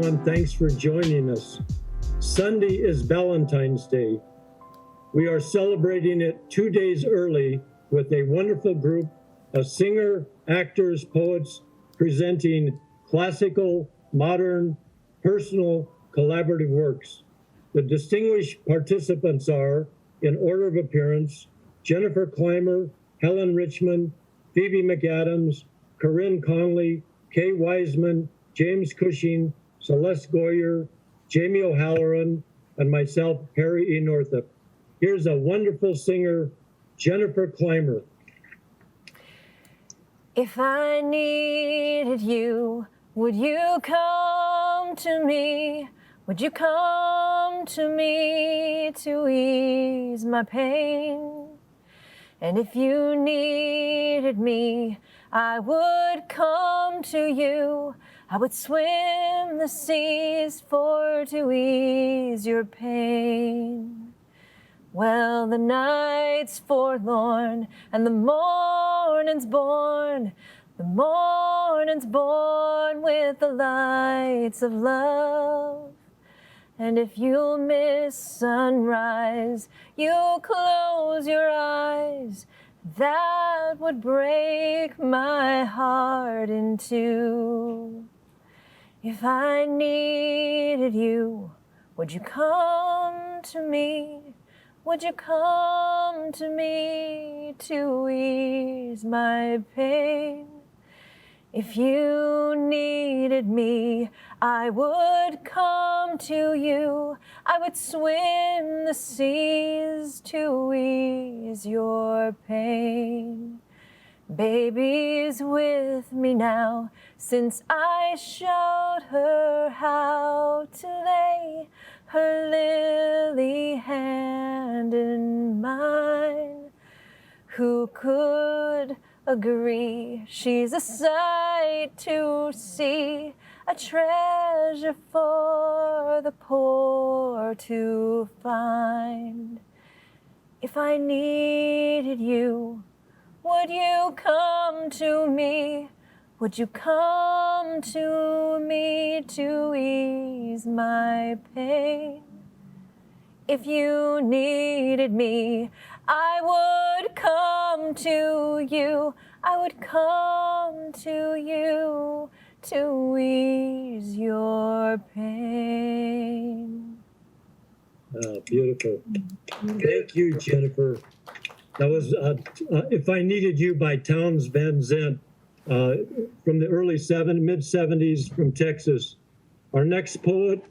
everyone. Thanks for joining us. Sunday is Valentine's Day. We are celebrating it 2 days early with a wonderful group of singer, actors, poets presenting classical, modern, personal, collaborative works. The distinguished participants are, in order of appearance, Jennifer Clymer, Helen Richmond, Phoebe McAdams, Corinne Conley, Kay Weissman, James Cushing, Celeste Goyer, Jamie O'Halloran, and myself, Harry E. Northup. Here's a wonderful singer, Jennifer Clymer. If I needed you, would you come to me? Would you come to me to ease my pain? And if you needed me, I would come to you. I would swim the seas for to ease your pain. Well, the night's forlorn and the morning's born. The morning's born with the lights of love. And if you'll miss sunrise, you'll close your eyes. That would break my heart in two. If I needed you, would you come to me? Would you come to me to ease my pain? If you needed me, I would come to you. I would swim the seas to ease your pain. Baby's with me now, since I showed her how to lay her lily hand in mine. Who could agree she's a sight to see, a treasure for the poor to find? If I needed you, would you come to me? Would you come to me to ease my pain? If you needed me, I would come to you. I would come to you to ease your pain. Beautiful. Thank you, Jennifer. That was If I Needed You by Townes Van Zandt from the mid-70s from Texas. Our next poet,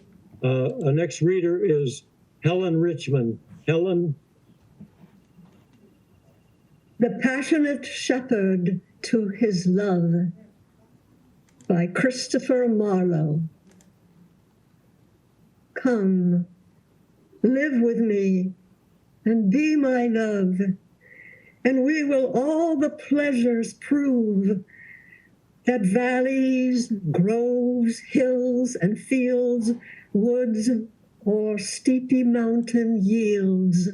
our next reader is Helen Richmond. Helen. The Passionate Shepherd to His Love by Christopher Marlowe. Come, live with me and be my love, and we will all the pleasures prove that valleys, groves, hills, and fields, woods, or steepy mountain yields.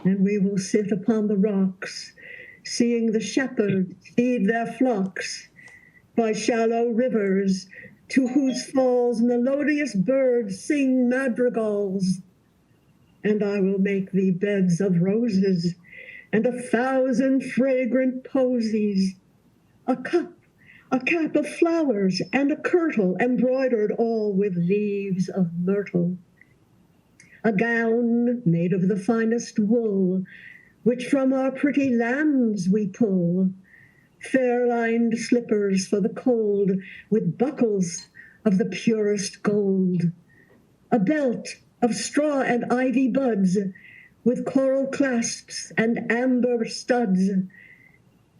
And we will sit upon the rocks, seeing the shepherds feed their flocks by shallow rivers, to whose falls melodious birds sing madrigals. And I will make thee beds of roses and 1,000 fragrant posies, a cap of flowers, and a kirtle embroidered all with leaves of myrtle. A gown made of the finest wool, which from our pretty lambs we pull, fair-lined slippers for the cold, with buckles of the purest gold, a belt of straw and ivy buds, with coral clasps and amber studs.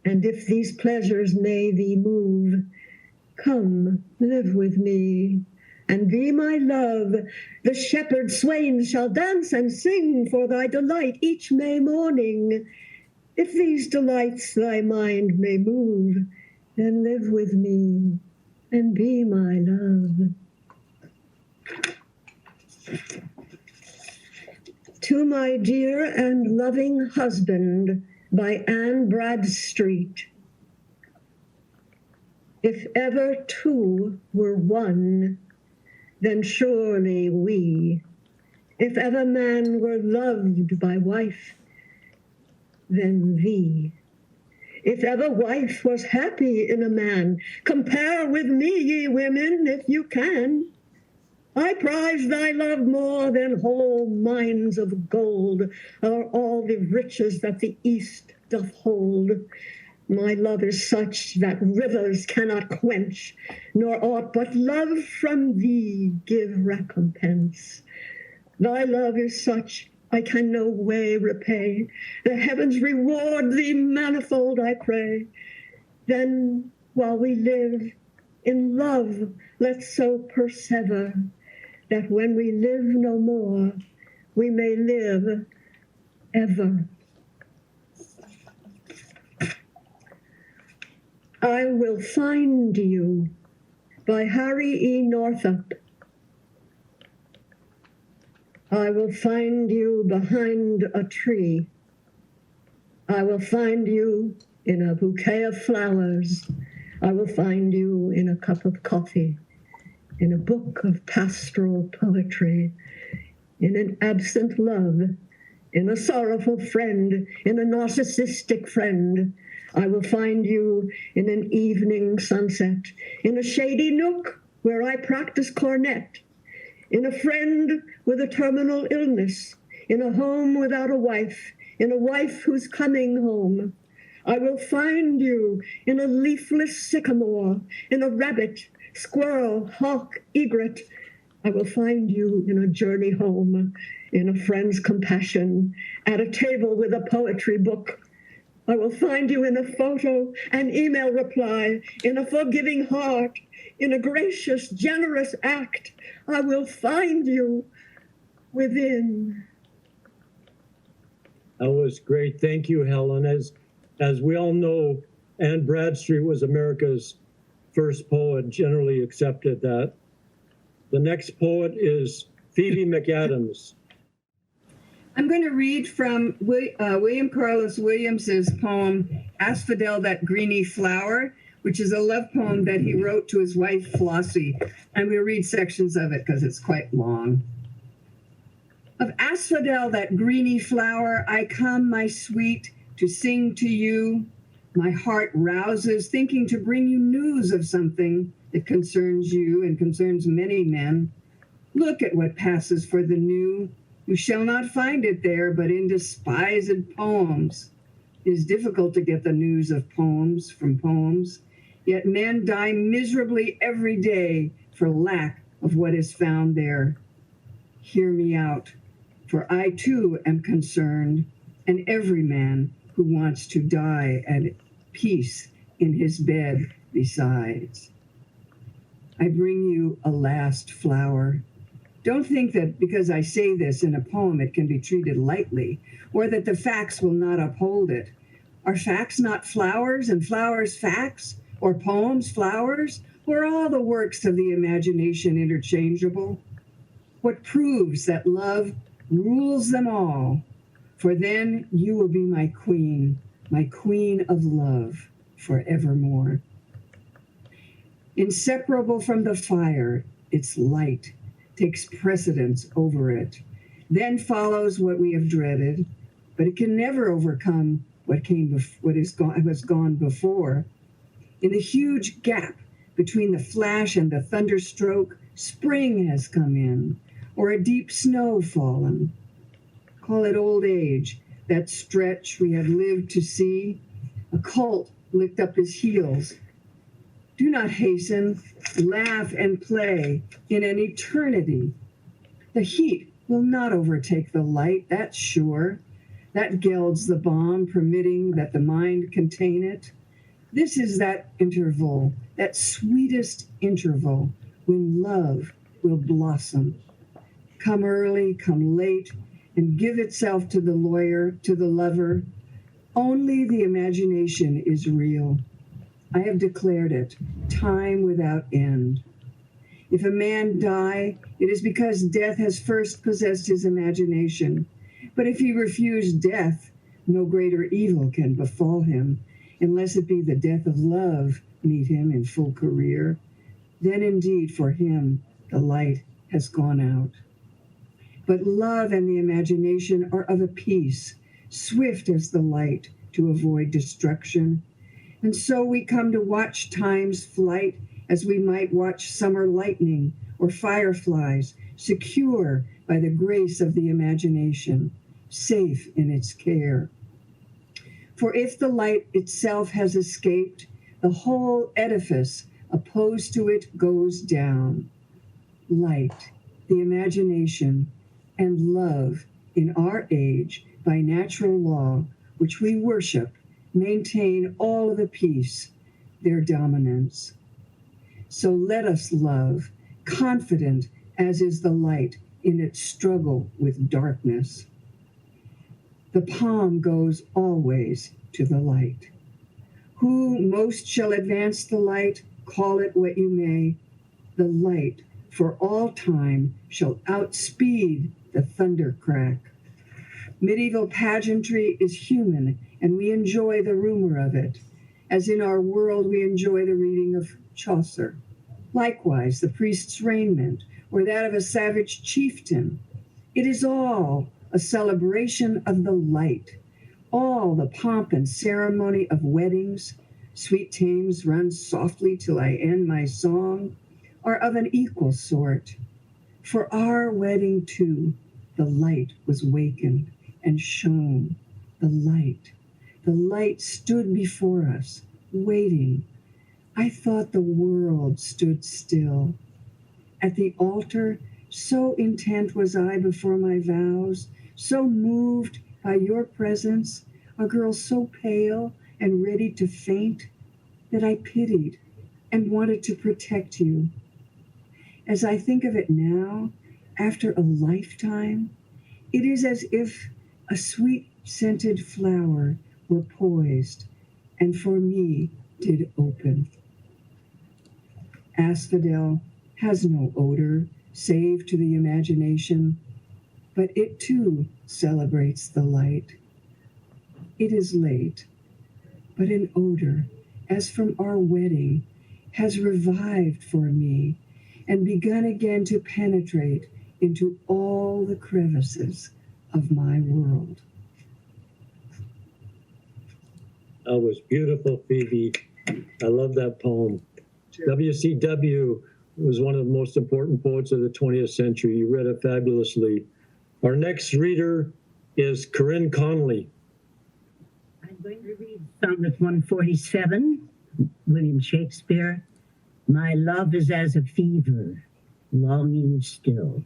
And if these pleasures may thee move, come, live with me, and be my love. The shepherd swains shall dance and sing for thy delight each May morning. If these delights thy mind may move, then live with me and be my love. To My Dear and Loving Husband by Anne Bradstreet. If ever two were one, then surely we. If ever man were loved by wife, then thee. If ever wife was happy in a man, compare with me, ye women, if you can. I prize thy love more than whole mines of gold, or all the riches that the East doth hold. My love is such that rivers cannot quench, nor aught but love from thee give recompense. Thy love is such I can no way repay. The heavens reward thee manifold, I pray. Then, while we live in love, let's so persever, that when we live no more, we may live ever. I Will Find You by Harry E. Northup. I will find you behind a tree. I will find you in a bouquet of flowers. I will find you in a cup of coffee, in a book of pastoral poetry, in an absent love, in a sorrowful friend, in a narcissistic friend. I will find you in an evening sunset, in a shady nook where I practice cornet, in a friend with a terminal illness, in a home without a wife, in a wife who's coming home. I will find you in a leafless sycamore, in a rabbit, squirrel, hawk, egret. I will find you in a journey home, in a friend's compassion, at a table with a poetry book. I will find you in a photo, an email reply, in a forgiving heart, in a gracious, generous act. I will find you within. That was great. Thank you, Helen. As we all know, Anne Bradstreet was America's first poet, generally accepted that. The next poet is Phoebe McAdams. I'm going to read from William Carlos Williams's poem, Asphodel, That Greeny Flower, which is a love poem that he wrote to his wife, Flossie. And we'll read sections of it because it's quite long. Of asphodel, that greeny flower, I come, my sweet, to sing to you. My heart rouses, thinking to bring you news of something that concerns you and concerns many men. Look at what passes for the new. You shall not find it there, but in despised poems. It is difficult to get the news of poems from poems, yet men die miserably every day for lack of what is found there. Hear me out, for I too am concerned, and every man who wants to die at peace in his bed besides. I bring you a last flower. Don't think that because I say this in a poem it can be treated lightly, or that the facts will not uphold it. Are facts not flowers, and flowers facts, or poems flowers, or all the works of the imagination interchangeable? What proves that love rules them all? For then you will be my queen of love forevermore. Inseparable from the fire, its light takes precedence over it. Then follows what we have dreaded, but it can never overcome what has gone before. In the huge gap between the flash and the thunderstroke, spring has come in, or a deep snow fallen. Call it old age, that stretch we have lived to see. A colt licked up his heels. Do not hasten, laugh and play in an eternity. The heat will not overtake the light, that's sure. That gilds the bomb, permitting that the mind contain it. This is that interval, that sweetest interval, when love will blossom. Come early, come late, and give itself to the lawyer, to the lover. Only the imagination is real. I have declared it, time without end. If a man die, it is because death has first possessed his imagination. But if he refuse death, no greater evil can befall him, unless it be the death of love meet him in full career. Then indeed for him the light has gone out. But love and the imagination are of a piece, swift as the light to avoid destruction. And so we come to watch time's flight as we might watch summer lightning or fireflies, secure by the grace of the imagination, safe in its care. For if the light itself has escaped, the whole edifice opposed to it goes down. Light, the imagination, and love in our age by natural law, which we worship, maintain all of the peace, their dominance. So let us love, confident as is the light in its struggle with darkness. The palm goes always to the light. Who most shall advance the light, call it what you may, the light for all time shall outspeed the thunder crack. Medieval pageantry is human, and we enjoy the rumor of it, as in our world we enjoy the reading of Chaucer. Likewise, the priest's raiment, or that of a savage chieftain. It is all a celebration of the light, all the pomp and ceremony of weddings. Sweet Thames, run softly till I end my song, are of an equal sort. For our wedding too, the light was wakened and shone. The light stood before us, waiting. I thought the world stood still. At the altar, so intent was I before my vows, so moved by your presence, a girl so pale and ready to faint, that I pitied and wanted to protect you. As I think of it now, after a lifetime, it is as if a sweet-scented flower were poised and for me did open. Asphodel has no odor save to the imagination, but it too celebrates the light. It is late, but an odor, as from our wedding, has revived for me and begun again to penetrate into all the crevices of my world. That was beautiful, Phoebe. I love that poem. WCW was one of the most important poets of the 20th century. You read it fabulously. Our next reader is Corinne Connolly. I'm going to read Sonnet 147, William Shakespeare. My love is as a fever, longing still.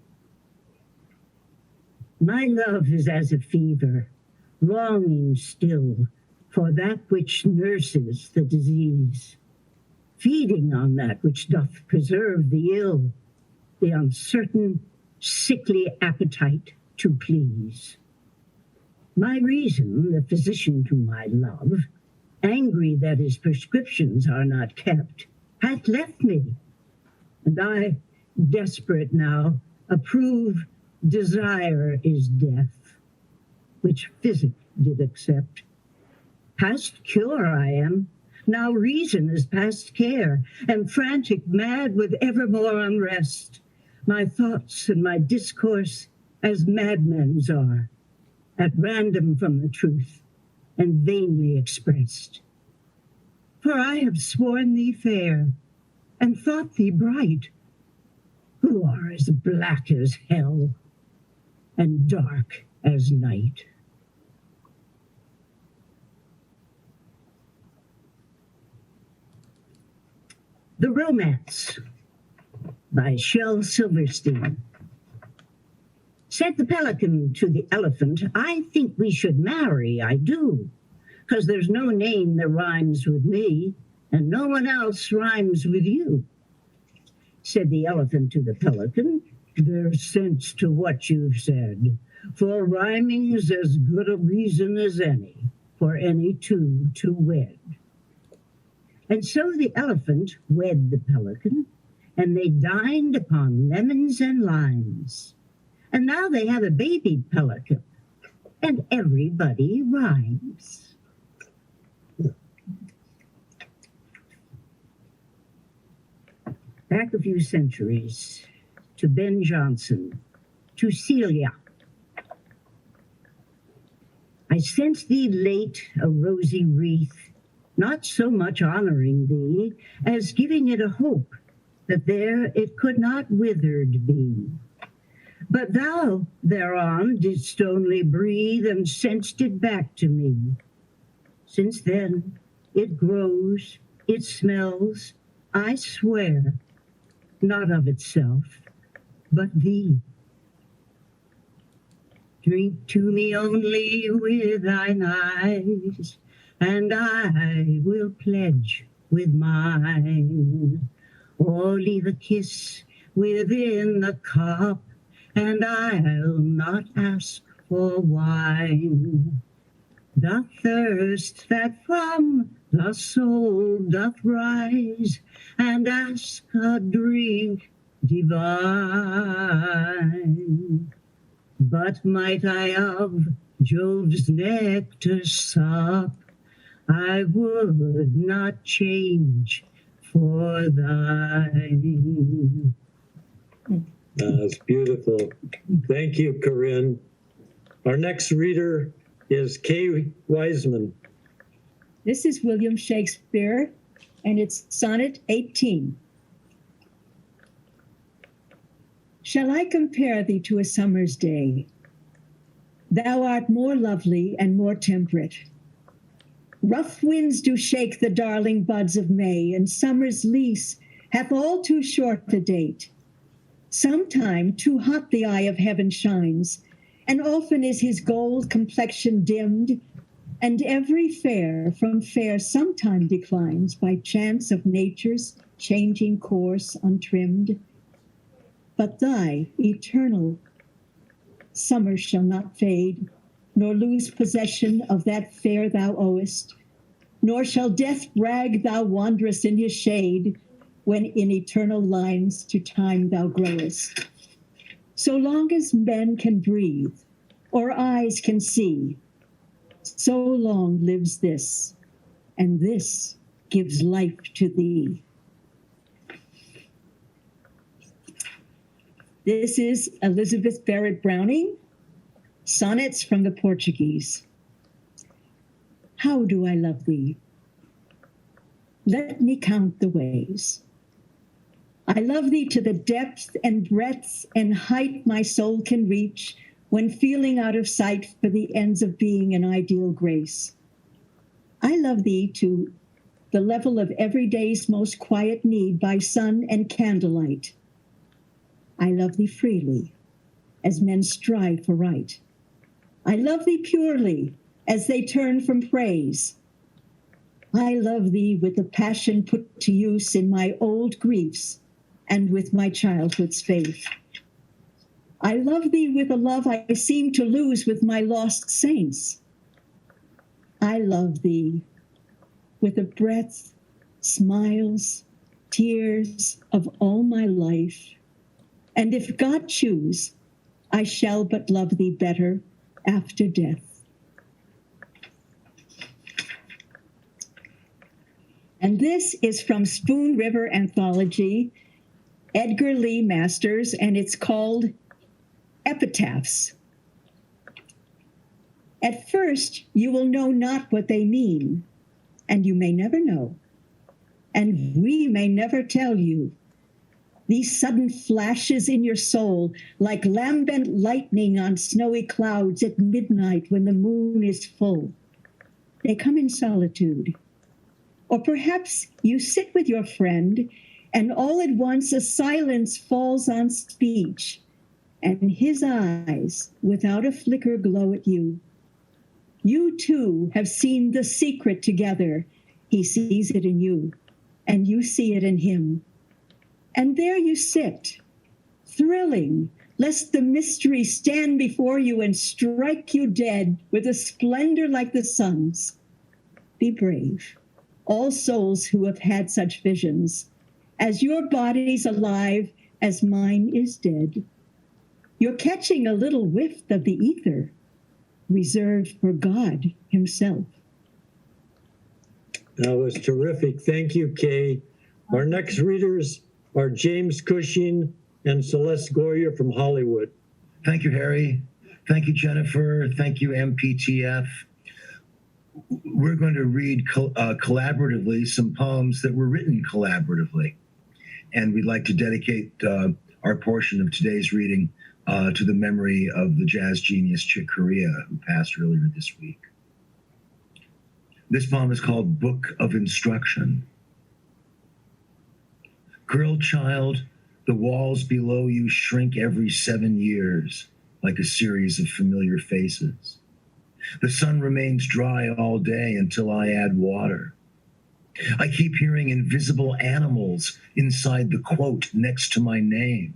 My love is as a fever, longing still for that which nurses the disease, feeding on that which doth preserve the ill, the uncertain, sickly appetite to please. My reason, the physician to my love, angry that his prescriptions are not kept, hath left me, and I, desperate now, approve desire is death, which physic did accept. Past cure I am, now reason is past care, and frantic mad with evermore unrest. My thoughts and my discourse as madmen's are, at random from the truth, and vainly expressed. For I have sworn thee fair, and thought thee bright, who are as black as hell, and dark as night. The Romance by Shel Silverstein. Said the pelican to the elephant, I think we should marry, I do, 'cause there's no name that rhymes with me, and no one else rhymes with you. Said the elephant to the pelican, there's sense to what you've said, for rhyming's as good a reason as any for any two to wed. And so the elephant wed the pelican, and they dined upon lemons and limes. And now they have a baby pelican, and everybody rhymes. Back a few centuries, to Ben Jonson, to Celia. I sent thee late a rosy wreath, not so much honoring thee as giving it a hope that there it could not withered be. But thou thereon didst only breathe and sent'st it back to me. Since then it grows, it smells, I swear, not of itself, but thee. Drink to me only with thine eyes, and I will pledge with mine. Or leave a kiss within the cup, and I'll not ask for wine. The thirst that from the soul doth rise, and ask a drink divine. But might I of Jove's nectar sup, I would not change for thine. That's beautiful. Thank you, Corinne. Our next reader is Kay Weissman. This is William Shakespeare, and it's Sonnet 18. Shall I compare thee to a summer's day? Thou art more lovely and more temperate. Rough winds do shake the darling buds of May, and summer's lease hath all too short a date. Sometime too hot the eye of heaven shines, and often is his gold complexion dimmed, and every fair from fair sometime declines by chance of nature's changing course untrimmed. But thy eternal summer shall not fade, nor lose possession of that fair thou owest, nor shall death brag thou wanderest in his shade, when in eternal lines to time thou growest. So long as men can breathe, or eyes can see, so long lives this, and this gives life to thee. This is Elizabeth Barrett Browning, Sonnets from the Portuguese. How do I love thee? Let me count the ways. I love thee to the depth and breadth and height my soul can reach when feeling out of sight for the ends of being an ideal grace. I love thee to the level of every day's most quiet need by sun and candlelight. I love thee freely, as men strive for right. I love thee purely, as they turn from praise. I love thee with the passion put to use in my old griefs and with my childhood's faith. I love thee with a love I seem to lose with my lost saints. I love thee with the breath, smiles, tears of all my life. And if God choose, I shall but love thee better after death. And this is from Spoon River Anthology, Edgar Lee Masters, and it's called Epitaphs. At first, you will know not what they mean, and you may never know, and we may never tell you. These sudden flashes in your soul, like lambent lightning on snowy clouds at midnight when the moon is full. They come in solitude. Or perhaps you sit with your friend, and all at once a silence falls on speech, and his eyes, without a flicker, glow at you. You too have seen the secret together. He sees it in you, and you see it in him. And there you sit, thrilling, lest the mystery stand before you and strike you dead with a splendor like the sun's. Be brave, all souls who have had such visions, as your body's alive as mine is dead. You're catching a little whiff of the ether, reserved for God himself. That was terrific. Thank you, Kay. Our next readers are James Cushing and Celeste Goyer from Hollywood. Thank you, Harry. Thank you, Jennifer. Thank you, MPTF. We're going to read collaboratively some poems that were written collaboratively. And we'd like to dedicate our portion of today's reading to the memory of the jazz genius Chick Corea, who passed earlier this week. This poem is called Book of Instruction. Girl child, the walls below you shrink every 7 years like a series of familiar faces. The sun remains dry all day until I add water. I keep hearing invisible animals inside the quote next to my name.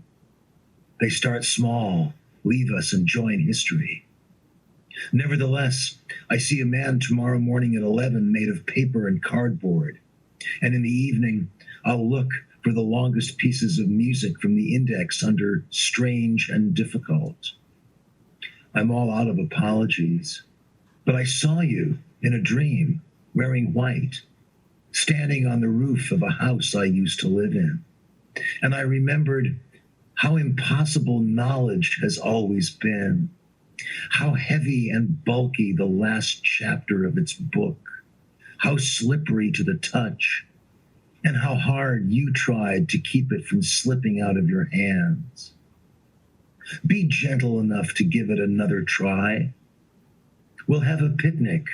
They start small, leave us, and join history. Nevertheless, I see a man tomorrow morning at 11 made of paper and cardboard. And in the evening, I'll look for the longest pieces of music from the index under strange and difficult. I'm all out of apologies, but I saw you in a dream wearing white, standing on the roof of a house I used to live in. And I remembered how impossible knowledge has always been, how heavy and bulky the last chapter of its book, how slippery to the touch, and how hard you tried to keep it from slipping out of your hands. Be gentle enough to give it another try. We'll have a picnic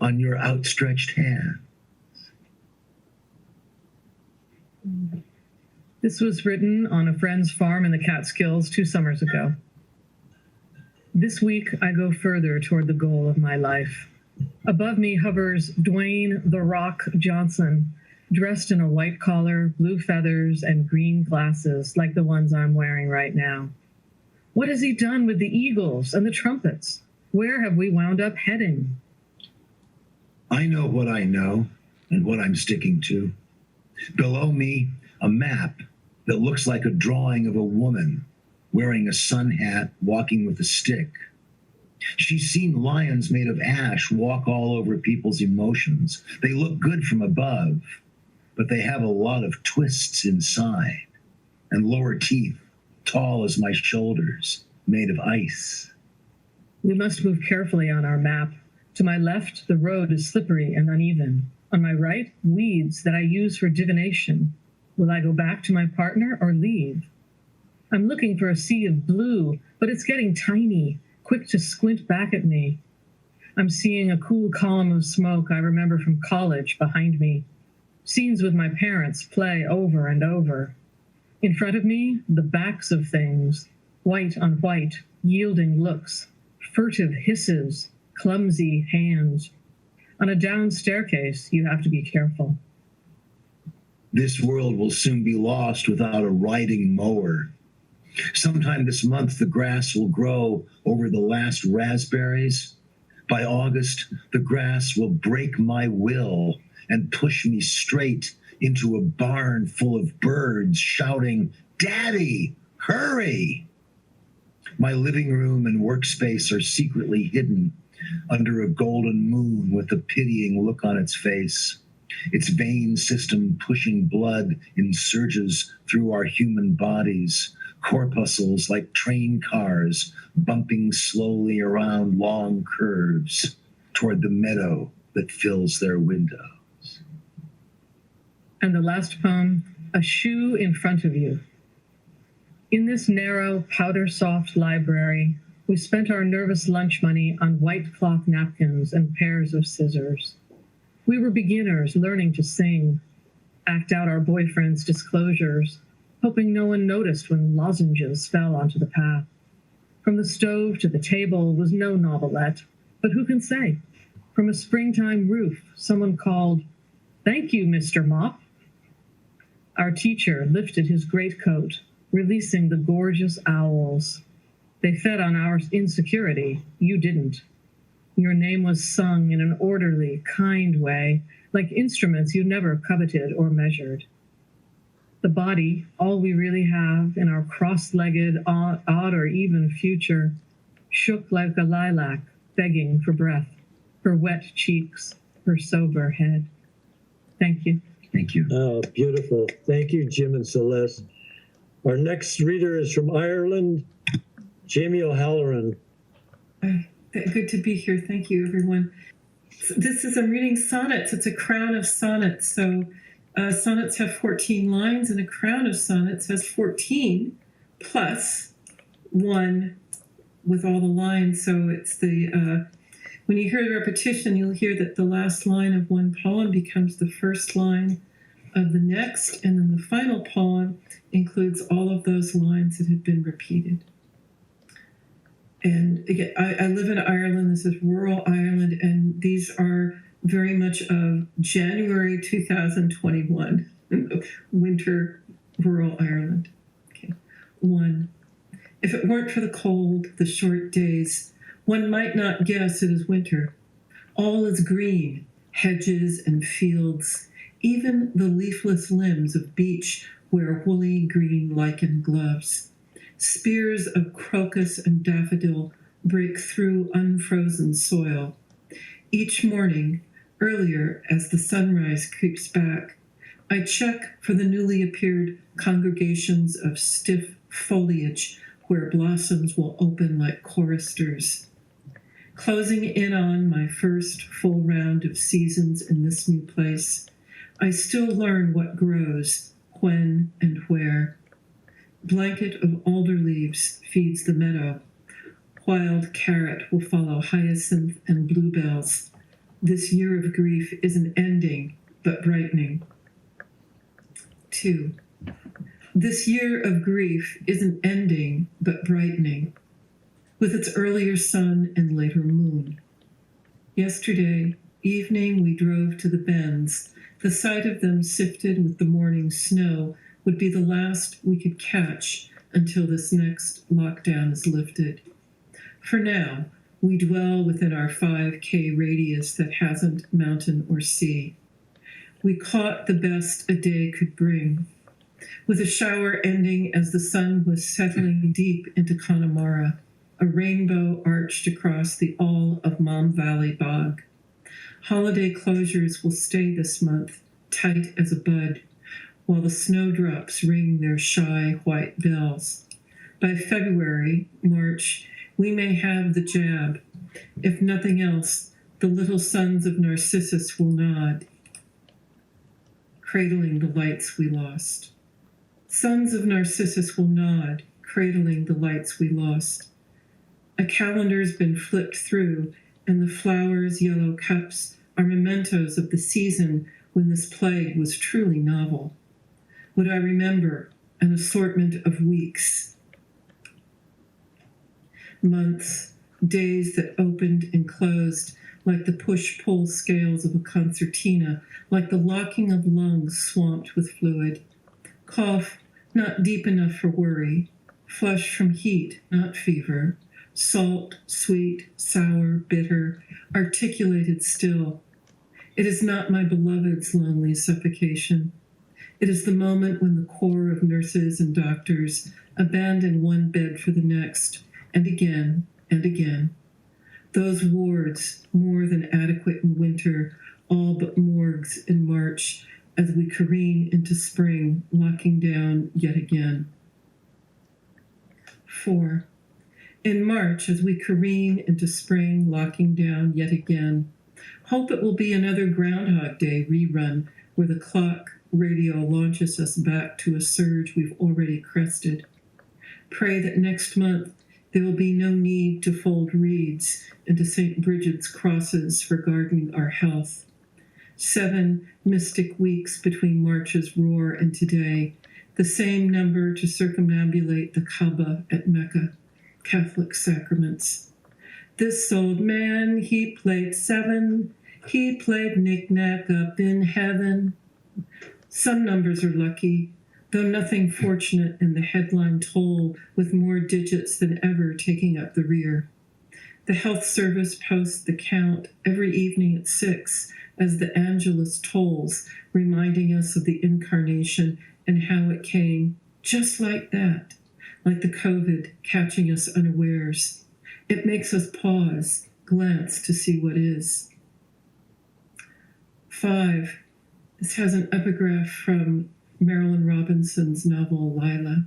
on your outstretched hand. This was written on a friend's farm in the Catskills 2 summers ago. This week, I go further toward the goal of my life. Above me hovers Dwayne "The Rock" Johnson, dressed in a white collar, blue feathers, and green glasses like the ones I'm wearing right now. What has he done with the eagles and the trumpets? Where have we wound up heading? I know what I know and what I'm sticking to. Below me, a map that looks like a drawing of a woman wearing a sun hat, walking with a stick. She's seen lions made of ash walk all over people's emotions. They look good from above, but they have a lot of twists inside, and lower teeth, tall as my shoulders, made of ice. We must move carefully on our map. To my left, the road is slippery and uneven. On my right, weeds that I use for divination. Will I go back to my partner or leave? I'm looking for a sea of blue, but it's getting tiny, quick to squint back at me. I'm seeing a cool column of smoke I remember from college behind me. Scenes with my parents play over and over. In front of me, the backs of things, white on white, yielding looks, furtive hisses, clumsy hands. On a down staircase, you have to be careful. This world will soon be lost without a riding mower. Sometime this month, the grass will grow over the last raspberries. By August, the grass will break my will and push me straight into a barn full of birds shouting, "Daddy, hurry!" My living room and workspace are secretly hidden under a golden moon with a pitying look on its face, its vein system pushing blood in surges through our human bodies, corpuscles like train cars bumping slowly around long curves toward the meadow that fills their windows. And the last poem, A Shoe in Front of You. In this narrow, powder-soft library, we spent our nervous lunch money on white cloth napkins and pairs of scissors. We were beginners learning to sing, act out our boyfriends' disclosures, hoping no one noticed when lozenges fell onto the path. From the stove to the table was no novelette, but who can say? From a springtime roof, someone called, "Thank you, Mr. Mop." Our teacher lifted his greatcoat, releasing the gorgeous owls. They fed on our insecurity. You didn't. Your name was sung in an orderly, kind way, like instruments you never coveted or measured. The body, all we really have in our cross-legged, odd or even future, shook like a lilac, begging for breath, her wet cheeks, her sober head. Thank you. Thank you. Oh, beautiful. Thank you, Jim and Celeste. Our next reader is from Ireland, Jamie O'Halloran. Good to be here. Thank you, everyone. I'm reading Sonnets. It's a crown of sonnets. So sonnets have 14 lines, and a crown of sonnets has 14 plus 1 with all the lines. So it's when you hear the repetition, you'll hear that the last line of one poem becomes the first line of the next, and then the final poem includes all of those lines that have been repeated. And again, I live in Ireland. This is rural Ireland, and these are very much of January 2021, winter rural Ireland. Okay. 1. If it weren't for the cold, the short days, one might not guess it is winter. All is green, hedges and fields. Even the leafless limbs of beech wear woolly green lichen gloves. Spears of crocus and daffodil break through unfrozen soil. Each morning, earlier as the sunrise creeps back, I check for the newly appeared congregations of stiff foliage where blossoms will open like choristers. Closing in on my first full round of seasons in this new place, I still learn what grows, when and where. Blanket of alder leaves feeds the meadow. Wild carrot will follow hyacinth and bluebells. This year of grief isn't ending, but brightening. 2. This year of grief isn't ending, but brightening, with its earlier sun and later moon. Yesterday evening we drove to the bends. The sight of them sifted with the morning snow would be the last we could catch until this next lockdown is lifted. For now, we dwell within our 5K radius that hasn't mountain or sea. We caught the best a day could bring, with a shower ending as the sun was settling deep into Connemara, a rainbow arched across the all of Mom Valley bog. Holiday closures will stay this month, tight as a bud, while the snowdrops ring their shy white bells. By February, March, we may have the jab. If nothing else, the little sons of Narcissus will nod, cradling the lights we lost. Sons of Narcissus will nod, cradling the lights we lost. A calendar's been flipped through, and the flowers' yellow cups are mementos of the season when this plague was truly novel. Would I remember an assortment of weeks, months, days that opened and closed like the push-pull scales of a concertina, like the locking of lungs swamped with fluid. Cough, not deep enough for worry. Flush from heat, not fever. Salt, sweet, sour, bitter, articulated still. It is not my beloved's lonely suffocation. It is the moment when the corps of nurses and doctors abandon one bed for the next, and again, and again. Those wards, more than adequate in winter, all but morgues in March, as we careen into spring, locking down yet again. 4. In March, as we careen into spring, locking down yet again. Hope it will be another Groundhog Day rerun where the clock radio launches us back to a surge we've already crested. Pray that next month there will be no need to fold reeds into St. Bridget's crosses for guarding our health. 7 mystic weeks between March's roar and today, the same number to circumambulate the Kaaba at Mecca, Catholic sacraments. This old man, he played 7, he played knick-knack up in heaven. Some numbers are lucky, though nothing fortunate in the headline toll with more digits than ever taking up the rear. The health service posts the count every evening at 6 as the Angelus tolls, reminding us of the incarnation and how it came just like that, like the COVID catching us unawares. It makes us pause, glance to see what is. 5. This has an epigraph from Marilyn Robinson's novel, Lila.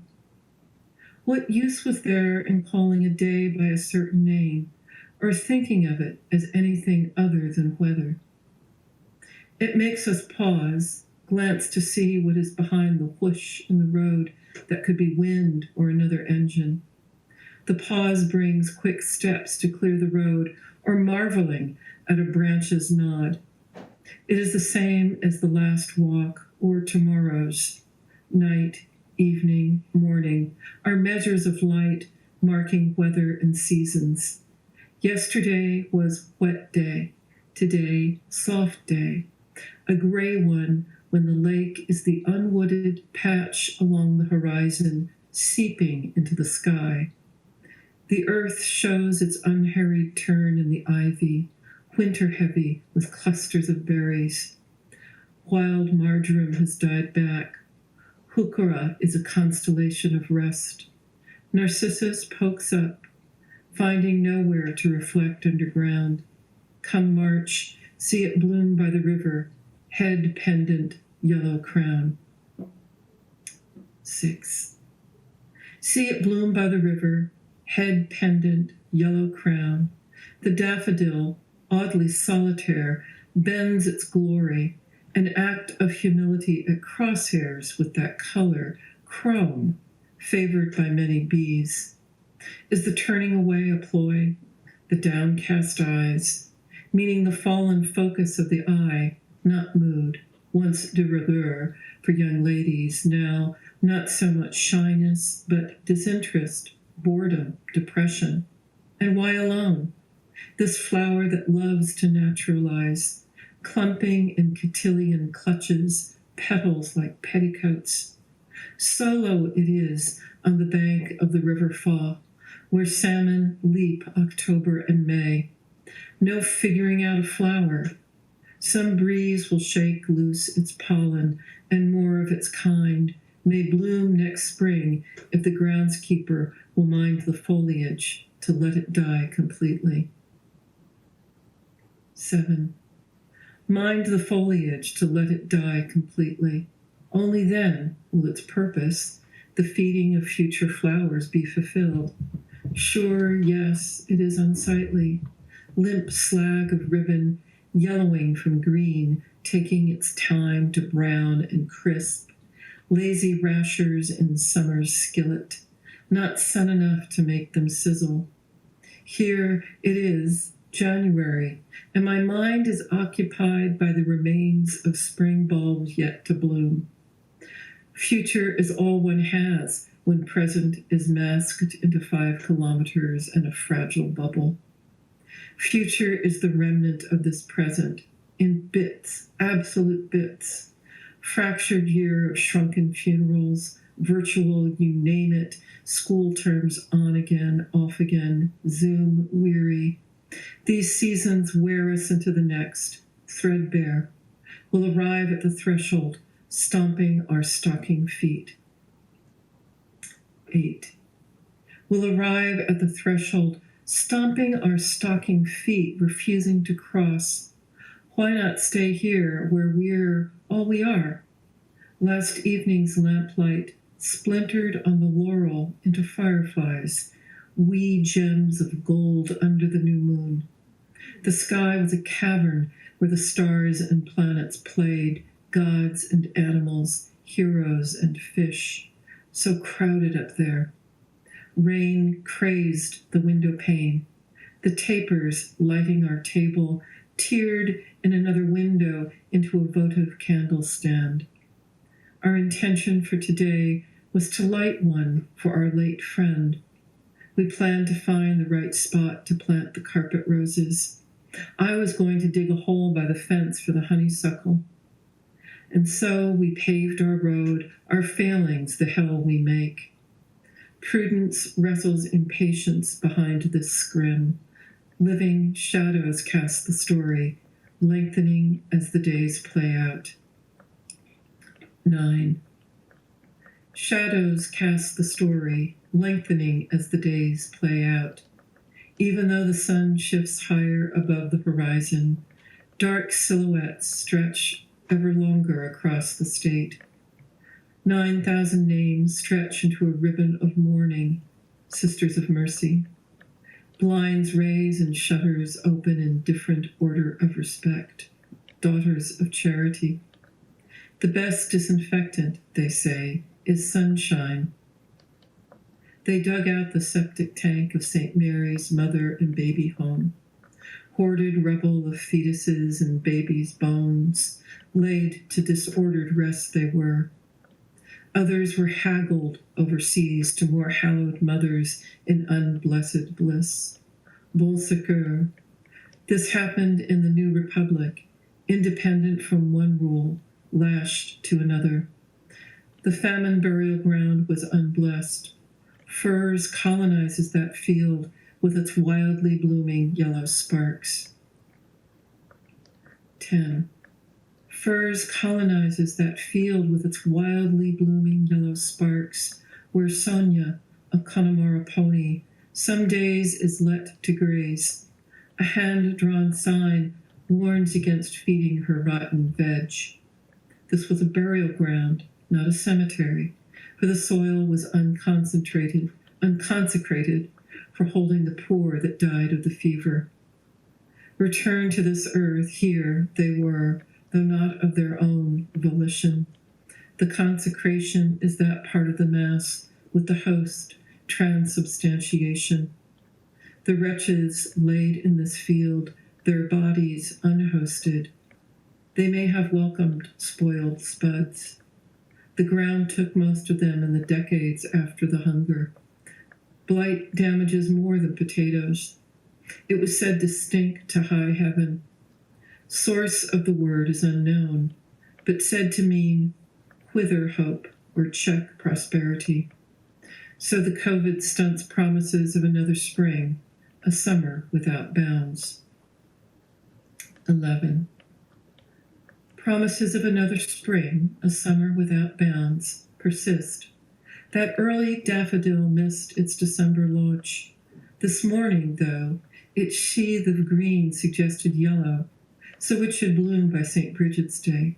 What use was there in calling a day by a certain name, or thinking of it as anything other than weather? It makes us pause, glance to see what is behind the whoosh in the road that could be wind or another engine. The pause brings quick steps to clear the road, or marveling at a branch's nod. It is the same as the last walk or tomorrow's. Night, evening, morning are measures of light marking weather and seasons. Yesterday was wet day, today soft day, a gray one when the lake is the unwooded patch along the horizon seeping into the sky. The earth shows its unharried turn in the ivy, winter heavy with clusters of berries. Wild marjoram has died back. Heuchera is a constellation of rest. Narcissus pokes up, finding nowhere to reflect underground. Come March, see it bloom by the river, head pendant, yellow crown. 6. See it bloom by the river, head pendant, yellow crown. The daffodil, oddly solitaire, bends its glory, an act of humility at crosshairs with that color, chrome, favored by many bees. Is the turning away a ploy? The downcast eyes, meaning the fallen focus of the eye, not mood, once de rigueur for young ladies, now not so much shyness, but disinterest, boredom, depression. And why alone? This flower that loves to naturalize, clumping in cotillion clutches, petals like petticoats. Solo it is on the bank of the River Faw, where salmon leap October and May. No figuring out a flower. Some breeze will shake loose its pollen, and more of its kind may bloom next spring if the groundskeeper will mind the foliage to let it die completely. 7. Mind the foliage to let it die completely. Only then will its purpose, the feeding of future flowers, be fulfilled. Sure, yes, it is unsightly. Limp slag of ribbon, yellowing from green, taking its time to brown and crisp. Lazy rashers in summer's skillet, not sun enough to make them sizzle. Here it is, January, and my mind is occupied by the remains of spring bulbs yet to bloom. Future is all one has when present is masked into 5 kilometers and a fragile bubble. Future is the remnant of this present, in bits, absolute bits. Fractured year of shrunken funerals, virtual, you name it, school terms on again, off again, Zoom weary. These seasons wear us into the next, threadbare. We'll arrive at the threshold, stomping our stocking feet. 8. We'll arrive at the threshold, stomping our stocking feet, refusing to cross. Why not stay here where we're all we are? Last evening's lamplight splintered on the laurel into fireflies, wee gems of gold under the new moon. The sky was a cavern where the stars and planets played, gods and animals, heroes and fish, so crowded up there. Rain crazed the window pane. The tapers lighting our table teared in another window into a votive candle stand. Our intention for today was to light one for our late friend. We planned to find the right spot to plant the carpet roses. I was going to dig a hole by the fence for the honeysuckle. And so we paved our road, our failings the hell we make. Prudence wrestles impatience behind this scrim. Living shadows cast the story, lengthening as the days play out. 9. Shadows cast the story, lengthening as the days play out. Even though the sun shifts higher above the horizon, dark silhouettes stretch ever longer across the state. 9,000 names stretch into a ribbon of mourning, Sisters of Mercy. Blinds raise and shutters open in different order of respect, Daughters of Charity. The best disinfectant, they say, is sunshine. They dug out the septic tank of St. Mary's mother and baby home, hoarded rubble of fetuses and babies' bones, laid to disordered rest they were. Others were haggled overseas to more hallowed mothers in unblessed bliss. Bon secours. This happened in the New Republic, independent from one rule, lashed to another. The famine burial ground was unblessed. Furs colonizes that field with its wildly blooming yellow sparks. 10. Furs colonizes that field with its wildly blooming yellow sparks, where Sonia, a Connemara pony, some days is let to graze. A hand-drawn sign warns against feeding her rotten veg. This was a burial ground, not a cemetery, for the soil was unconsecrated for holding the poor that died of the fever. Returned to this earth, here they were, though not of their own volition. The consecration is that part of the Mass with the host, transubstantiation. The wretches laid in this field, their bodies unhosted. They may have welcomed spoiled spuds. The ground took most of them in the decades after the hunger. Blight damages more than potatoes. It was said to stink to high heaven. Source of the word is unknown, but said to mean wither hope or check prosperity. So the COVID stunts promises of another spring, a summer without bounds. 11. Promises of another spring, a summer without bounds, persist. That early daffodil missed its December launch. This morning, though, its sheath of green suggested yellow, so it should bloom by St. Bridget's Day.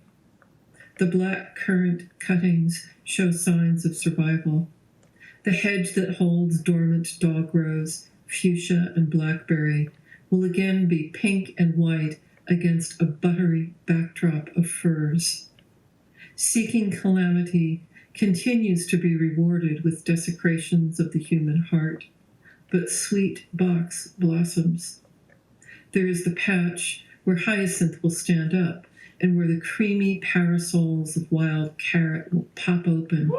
The black currant cuttings show signs of survival. The hedge that holds dormant dog rose, fuchsia, and blackberry will again be pink and white against a buttery backdrop of firs. Seeking calamity continues to be rewarded with desecrations of the human heart, but sweet box blossoms. There is the patch where hyacinth will stand up and where the creamy parasols of wild carrot will pop open.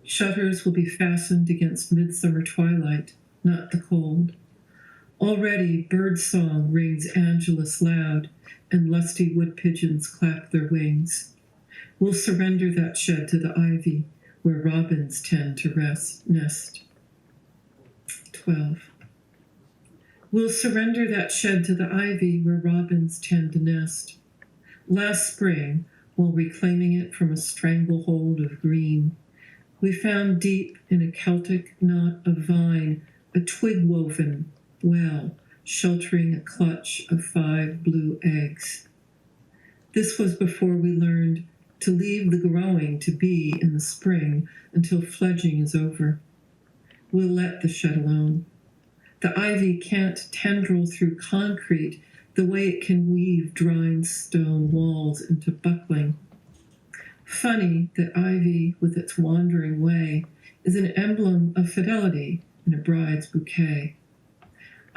Shutters will be fastened against midsummer twilight, not the cold. Already birdsong rings angelus loud, and lusty wood pigeons clap their wings. We'll surrender that shed to the ivy, where robins tend to nest. 12. We'll surrender that shed to the ivy, where robins tend to nest. Last spring, while reclaiming it from a stranglehold of green, we found deep in a Celtic knot of vine a twig-woven well sheltering a clutch of 5 blue eggs. This was before we learned to leave the growing to be in the spring until fledging is over. We'll let the shed alone. The ivy can't tendril through concrete the way it can weave drying stone walls into buckling. Funny that ivy, with its wandering way, is an emblem of fidelity in a bride's bouquet.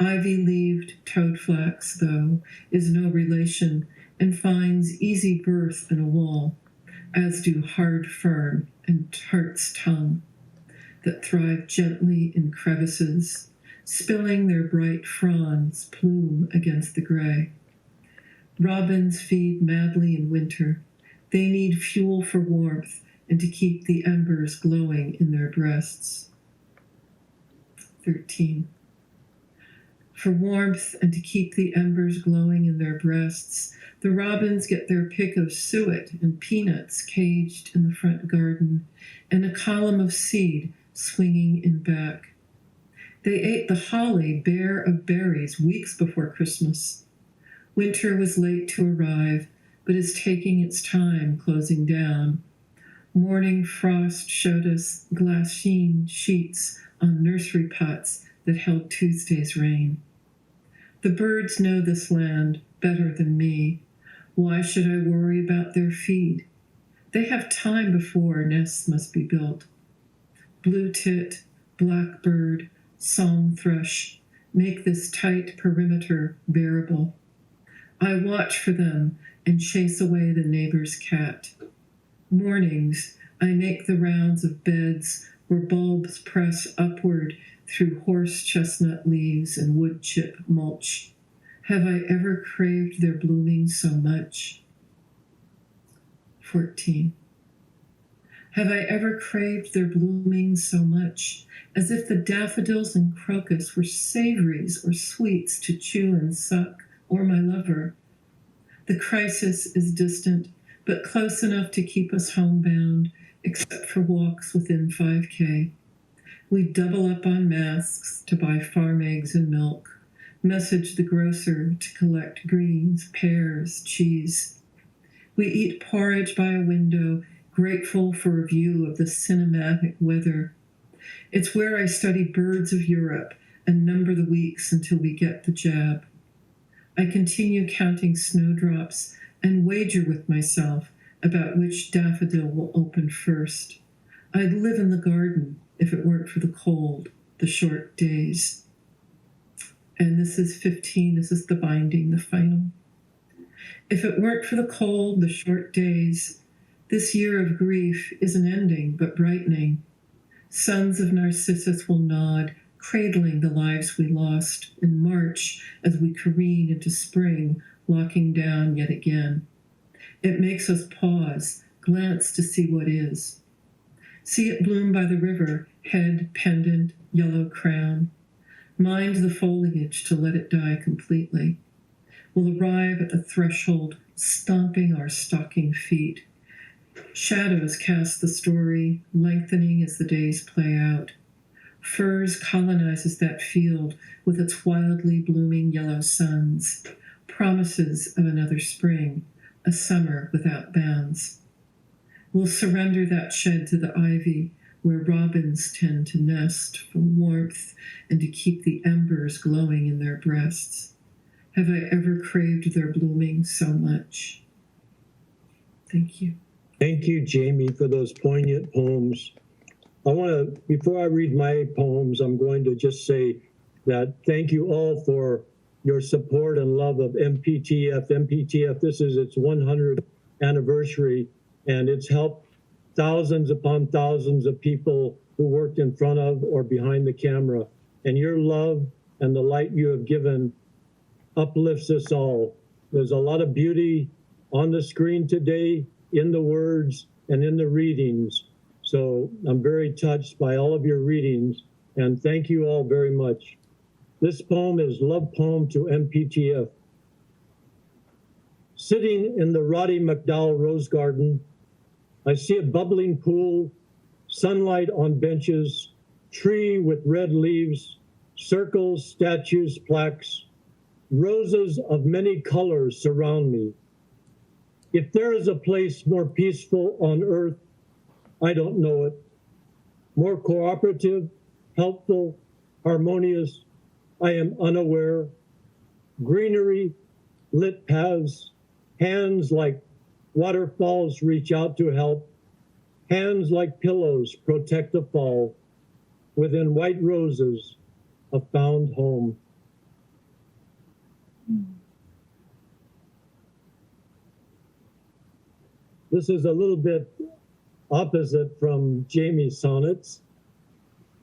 Ivy-leaved toadflax, though, is no relation and finds easy birth in a wall, as do hard fern and tart's tongue, that thrive gently in crevices, spilling their bright fronds plume against the gray. Robins feed madly in winter. They need fuel for warmth and to keep the embers glowing in their breasts. 13. For warmth and to keep the embers glowing in their breasts, the robins get their pick of suet and peanuts caged in the front garden, and a column of seed swinging in back. They ate the holly bare of berries weeks before Christmas. Winter was late to arrive, but is taking its time closing down. Morning frost showed us glass sheen sheets on nursery pots that held Tuesday's rain. The birds know this land better than me. Why should I worry about their feed? They have time before nests must be built. Blue tit, blackbird, song thrush make this tight perimeter bearable. I watch for them and chase away the neighbor's cat. Mornings, I make the rounds of beds where bulbs press upward through horse chestnut leaves and wood chip mulch. Have I ever craved their blooming so much? 14. Have I ever craved their blooming so much, as if the daffodils and crocus were savories or sweets to chew and suck, or my lover? The crisis is distant, but close enough to keep us homebound, except for walks within 5K. We double up on masks to buy farm eggs and milk, message the grocer to collect greens, pears, cheese. We eat porridge by a window, grateful for a view of the cinematic weather. It's where I study birds of Europe and number the weeks until we get the jab. I continue counting snowdrops and wager with myself about which daffodil will open first. I'd live in the garden if it weren't for the cold, the short days. And this is 15, this is the binding, the final. If it weren't for the cold, the short days, this year of grief isn't ending, but brightening. Sons of Narcissus will nod, cradling the lives we lost in March as we careen into spring, locking down yet again. It makes us pause, glance to see what is. See it bloom by the river, head, pendant, yellow crown. Mind the foliage to let it die completely. We'll arrive at the threshold, stomping our stocking feet. Shadows cast the story, lengthening as the days play out. Furs colonizes that field with its wildly blooming yellow suns, promises of another spring, a summer without bounds. We'll surrender that shed to the ivy, where robins tend to nest for warmth and to keep the embers glowing in their breasts. Have I ever craved their blooming so much? Thank you. Thank you, Jamie, for those poignant poems. Before I read my poems, I'm going to just say that thank you all for your support and love of MPTF. MPTF, this is its 100th anniversary, and it's helped thousands upon thousands of people who worked in front of or behind the camera. And your love and the light you have given uplifts us all. There's a lot of beauty on the screen today, in the words and in the readings. So I'm very touched by all of your readings, and thank you all very much. This poem is Love Poem to MPTF. Sitting in the Roddy McDowell Rose Garden, I see a bubbling pool, sunlight on benches, tree with red leaves, circles, statues, plaques, roses of many colors surround me. If there is a place more peaceful on earth, I don't know it. More cooperative, helpful, harmonious, I am unaware. Greenery, lit paths, hands like waterfalls reach out to help. Hands like pillows protect the fall. Within white roses, a found home. This is a little bit opposite from Jamie's sonnets.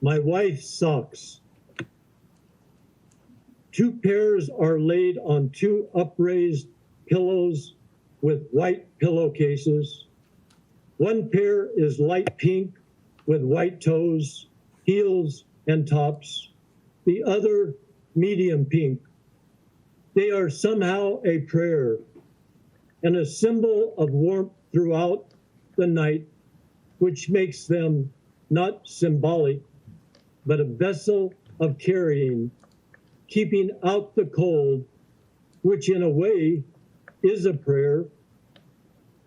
My wife's socks. 2 pairs are laid on 2 upraised pillows with white pillowcases. 1 pair is light pink with white toes, heels, and tops. The other, medium pink. They are somehow a prayer and a symbol of warmth throughout the night, which makes them not symbolic, but a vessel of carrying, keeping out the cold, which in a way is a prayer.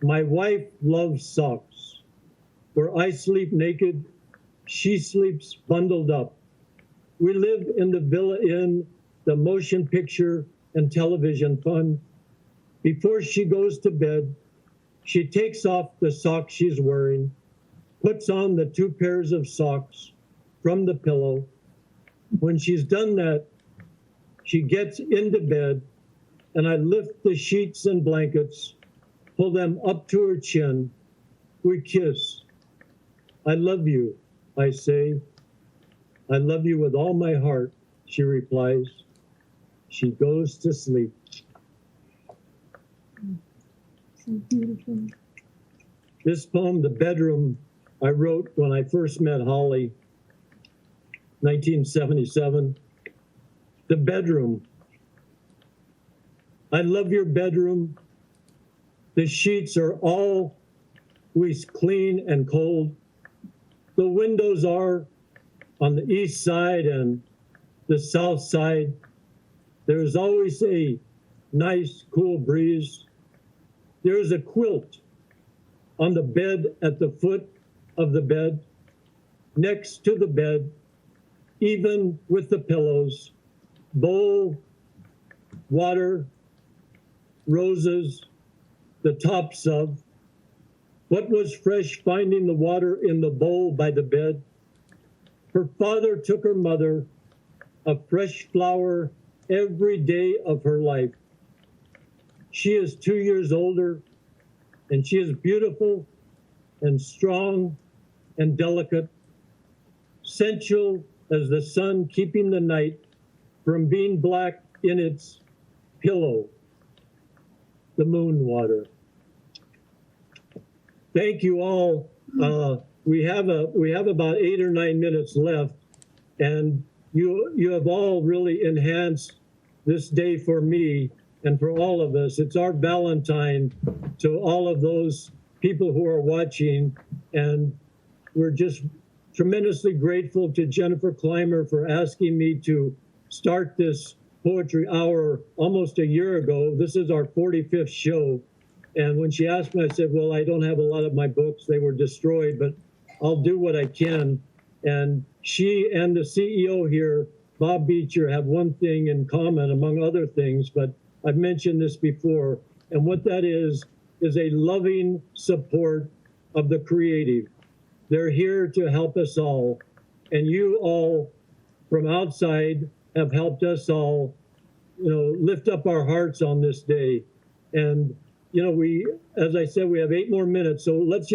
My wife loves socks. where I sleep naked, she sleeps bundled up. We live in the Villa Inn, the motion picture and television fun. Before she goes to bed, she takes off the socks she's wearing, puts on the 2 pairs of socks from the pillow. When she's done that, she gets into bed, and I lift the sheets and blankets, pull them up to her chin. We kiss. I love you, I say. I love you with all my heart, she replies. She goes to sleep. So beautiful. This poem, The Bedroom, I wrote when I first met Holly, 1977. The bedroom. I love your bedroom. The sheets are always clean and cold. The windows are on the east side and the south side. There's always a nice, cool breeze. There's a quilt on the bed at the foot of the bed, next to the bed, even with the pillows, bowl, water, roses, the tops of. What was fresh finding the water in the bowl by the bed? Her father took her mother a fresh flower every day of her life. She is 2 years older, and she is beautiful and strong and delicate, sensual as the sun keeping the night from being black in its pillow, the moon water. Thank you all. We have about 8 or 9 minutes left, and you have all really enhanced this day for me and for all of us. It's our Valentine to all of those people who are watching, and we're just tremendously grateful to Jennifer Clymer for asking me to start this poetry hour almost a year ago. This is our 45th show. And when she asked me, I said, well, I don't have a lot of my books. They were destroyed, but I'll do what I can. And she and the CEO here, Bob Beecher, have one thing in common, among other things, but I've mentioned this before. And what that is a loving support of the creative. They're here to help us all. And you all from outside have helped us all, lift up our hearts on this day. And we, as I said, we have 8 more minutes. So let's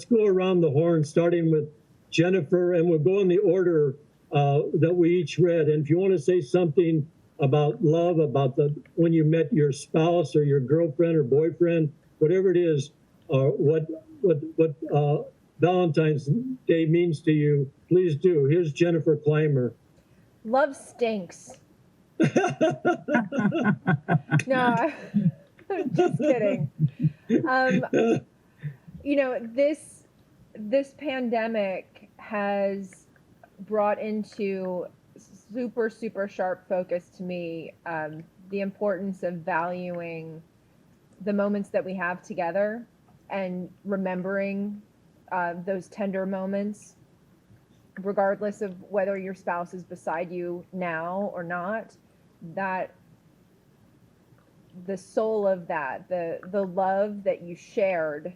go around the horn, starting with Jennifer, and we'll go in the order that we each read. And if you want to say something about love, about when you met your spouse or your girlfriend or boyfriend, whatever it is, what Valentine's Day means to you, please do. Here's Jennifer Clymer. Love stinks. No, just kidding. This pandemic has brought into super, super sharp focus to me the importance of valuing the moments that we have together and remembering those tender moments, regardless of whether your spouse is beside you now or not. That the soul of that, the love that you shared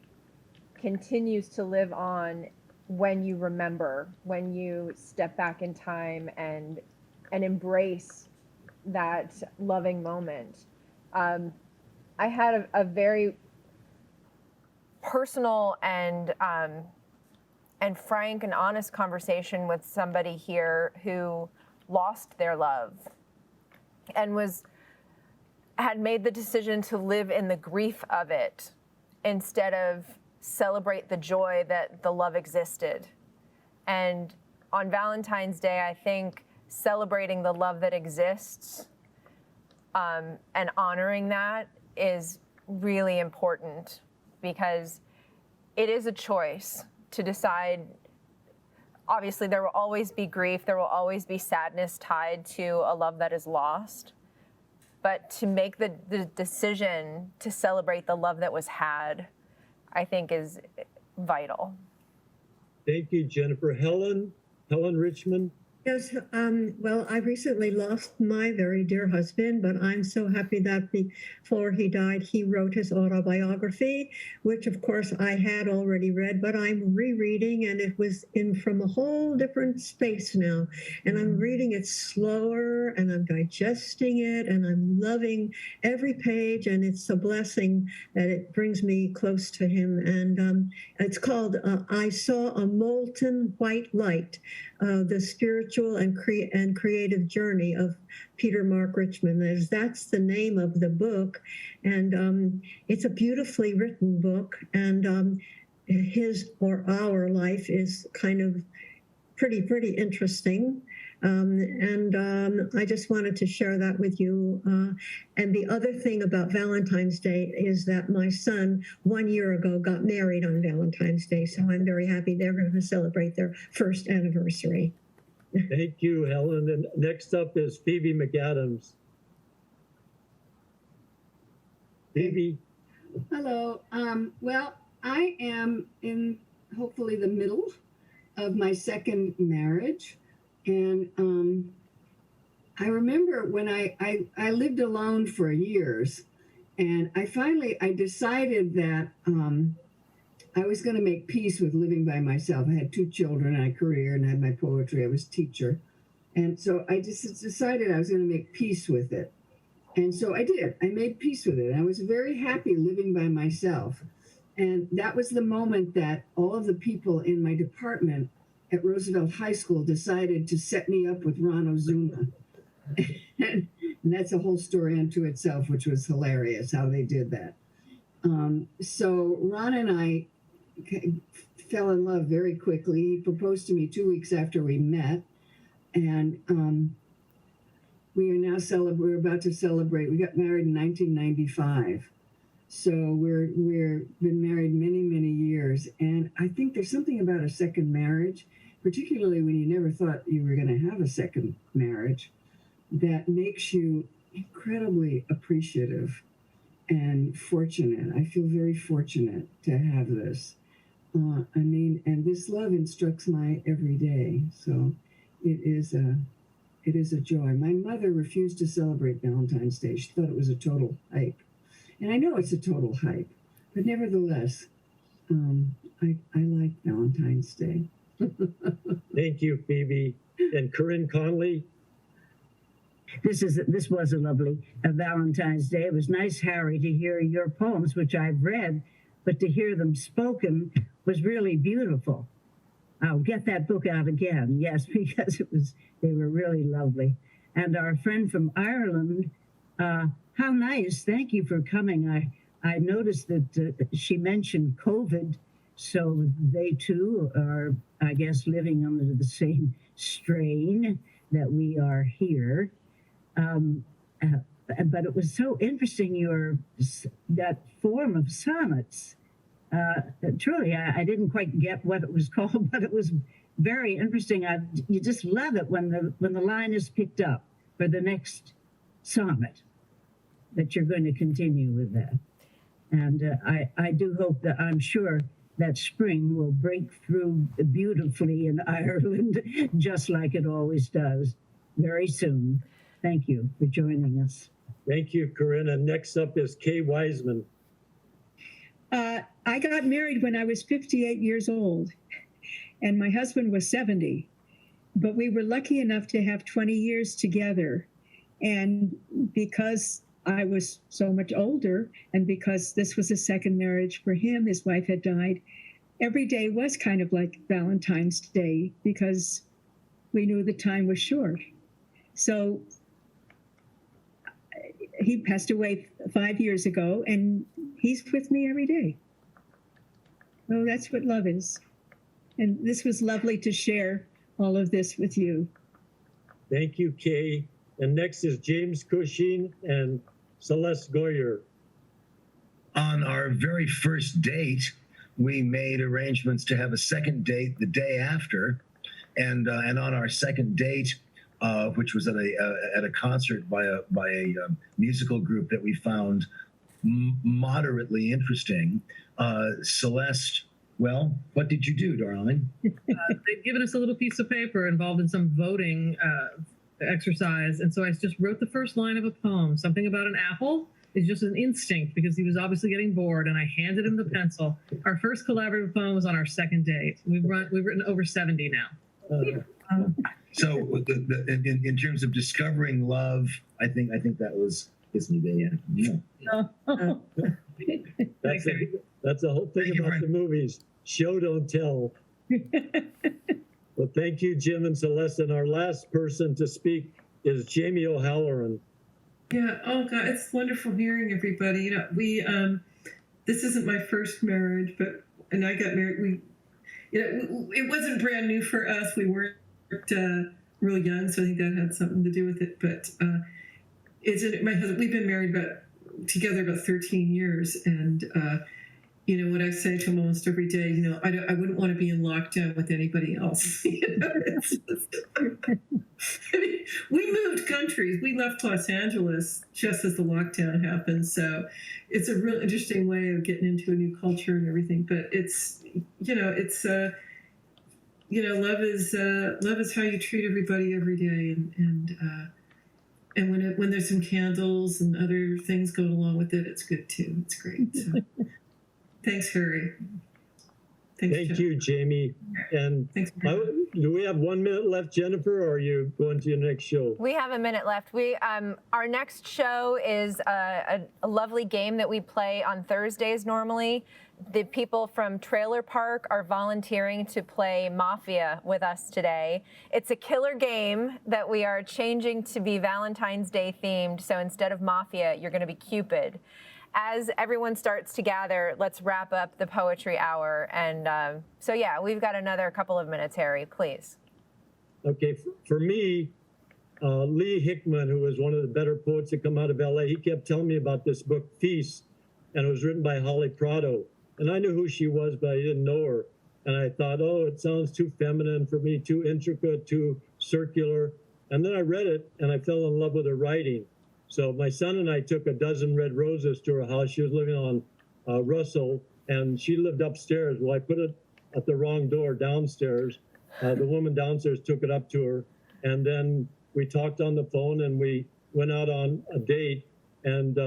continues to live on when you remember, when you step back in time and embrace that loving moment. I had a very personal and frank and honest conversation with somebody here who lost their love and had made the decision to live in the grief of it instead of celebrate the joy that the love existed. And on Valentine's Day, I think celebrating the love that exists and honoring that is really important, because it is a choice to decide. Obviously, there will always be grief, there will always be sadness tied to a love that is lost. But to make the decision to celebrate the love that was had, I think is vital. Thank you, Jennifer. Helen Richmond. Yes, well, I recently lost my very dear husband, but I'm so happy that before he died, he wrote his autobiography, which of course I had already read, but I'm rereading, and it was in from a whole different space now. And I'm reading it slower, and I'm digesting it, and I'm loving every page, and it's a blessing that it brings me close to him. And it's called I Saw a Molten White Light, the spiritual and creative journey of Peter Mark Richmond. That's the name of the book, and it's a beautifully written book, and his or our life is kind of pretty interesting. I just wanted to share that with you. And the other thing about Valentine's Day is that my son 1 year ago got married on Valentine's Day, so I'm very happy they're going to celebrate their first anniversary. Thank you, Helen. And next up is Phoebe McAdams. Phoebe. Hello. Well, I am in hopefully the middle of my second marriage. And I remember when I lived alone for years, and I decided that I was going to make peace with living by myself. I had 2 children and a career, and I had my poetry. I was a teacher. And so I just decided I was going to make peace with it. And so I did. I made peace with it. And I was very happy living by myself. And that was the moment that all of the people in my department at Roosevelt High School decided to set me up with Ron Ozuna. And that's a whole story unto itself, which was hilarious how they did that. So Ron and I fell in love very quickly. He proposed to me 2 weeks after we met, and we are now we're about to celebrate. We got married in 1995, so we're been married many years. And I think there's something about a second marriage, particularly when you never thought you were going to have a second marriage, that makes you incredibly appreciative and fortunate. I feel very fortunate to have this. And this love instructs my every day. So it is a joy. My mother refused to celebrate Valentine's Day. She thought it was a total hype. And I know it's a total hype, but nevertheless, I like Valentine's Day. Thank you, Phoebe. And Corinne Conley. This was a lovely Valentine's Day. It was nice, Harry, to hear your poems, which I've read, but to hear them spoken was really beautiful. I'll get that book out again, yes, because they were really lovely. And our friend from Ireland, how nice! Thank you for coming. I noticed that she mentioned COVID, so they too are, I guess, living under the same strain that we are here. But it was so interesting, that form of sonnets. Truly, I didn't quite get what it was called, but it was very interesting. You just love it when the line is picked up for the next sonnet, that you're going to continue with that. And I do hope that, I'm sure that spring will break through beautifully in Ireland, just like it always does, very soon. Thank you for joining us. Thank you, Corinne. And next up is Kay Weissman. I got married when I was 58 years old, and my husband was 70. But we were lucky enough to have 20 years together. And because I was so much older, and because this was a second marriage for him, his wife had died, every day was kind of like Valentine's Day, because we knew the time was short. So he passed away 5 years ago, and he's with me every day. So that's what love is. And this was lovely to share all of this with you. Thank you, Kay. And next is James Cushing and Celeste Goyer. On our very first date, we made arrangements to have a second date the day after. And on our second date, which was at a concert by a musical group that we found moderately interesting, Celeste Well, what did you do, darling? They'd given us a little piece of paper involved in some voting exercise, and so I just wrote the first line of a poem, something about an apple. It's just an instinct because he was obviously getting bored, and I handed him the pencil. Our first collaborative poem was on our second date. We've written over 70 now. So, in terms of discovering love, I think that was Kiss Me Baby. Yeah. That's the whole thing about the movies. Show, don't tell. Well, thank you, Jim and Celeste. And our last person to speak is Jamie O'Halloran. Yeah. Oh God, it's wonderful hearing everybody. You know, we this isn't my first marriage, and I got married. It wasn't brand new for us. We weren't real young, so I think that had something to do with it. But my husband, we've been married together about 13 years, and you know what I say to him almost every day. You know, I wouldn't want to be in lockdown with anybody else. You know, I mean, we moved countries. We left Los Angeles just as the lockdown happened. So it's a real interesting way of getting into a new culture and everything. But it's love is how you treat everybody every day, and when there's some candles and other things going along with it, it's good too. It's great. So. Thanks, Harry. Thank you, Jamie. And do we have 1 minute left, Jennifer, or are you going to your next show? We have a minute left. Our next show is a lovely game that we play on Thursdays normally. The people from Trailer Park are volunteering to play Mafia with us today. It's a killer game that we are changing to be Valentine's Day themed. So instead of Mafia, you're going to be Cupid. As everyone starts to gather, let's wrap up the poetry hour. And so, yeah, we've got another couple of minutes, Harry, please. Okay, for me, Lee Hickman, who was one of the better poets that come out of LA, he kept telling me about this book, Feast, and it was written by Holly Prado. And I knew who she was, but I didn't know her. And I thought, oh, it sounds too feminine for me, too intricate, too circular. And then I read it, and I fell in love with her writing. So my son and I took a dozen red roses to her house. She was living on Russell, and she lived upstairs. Well, I put it at the wrong door downstairs. The woman downstairs took it up to her, and then we talked on the phone, and we went out on a date. And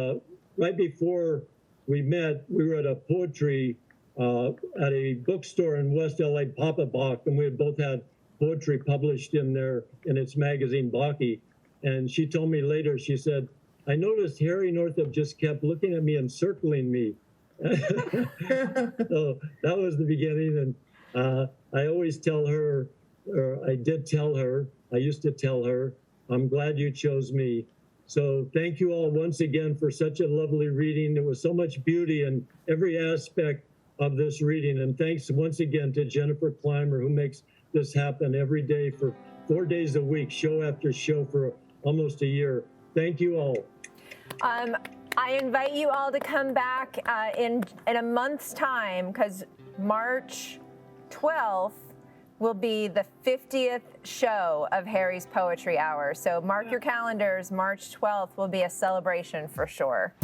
right before we met, we were at a poetry at a bookstore in West LA, Papa Bach, and we had both had poetry published in its magazine, Baki. And she told me later, she said, I noticed Harry Northup just kept looking at me and circling me. So that was the beginning. And I always tell her, or I did tell her, I used to tell her, I'm glad you chose me. So thank you all once again for such a lovely reading. There was so much beauty in every aspect of this reading. And thanks once again to Jennifer Clymer, who makes this happen every day for 4 days a week, show after show for almost a year. Thank you all. I invite you all to come back in a month's time, because March 12th will be the 50th show of Harry's Poetry Hour. So mark your calendars. March 12th will be a celebration for sure.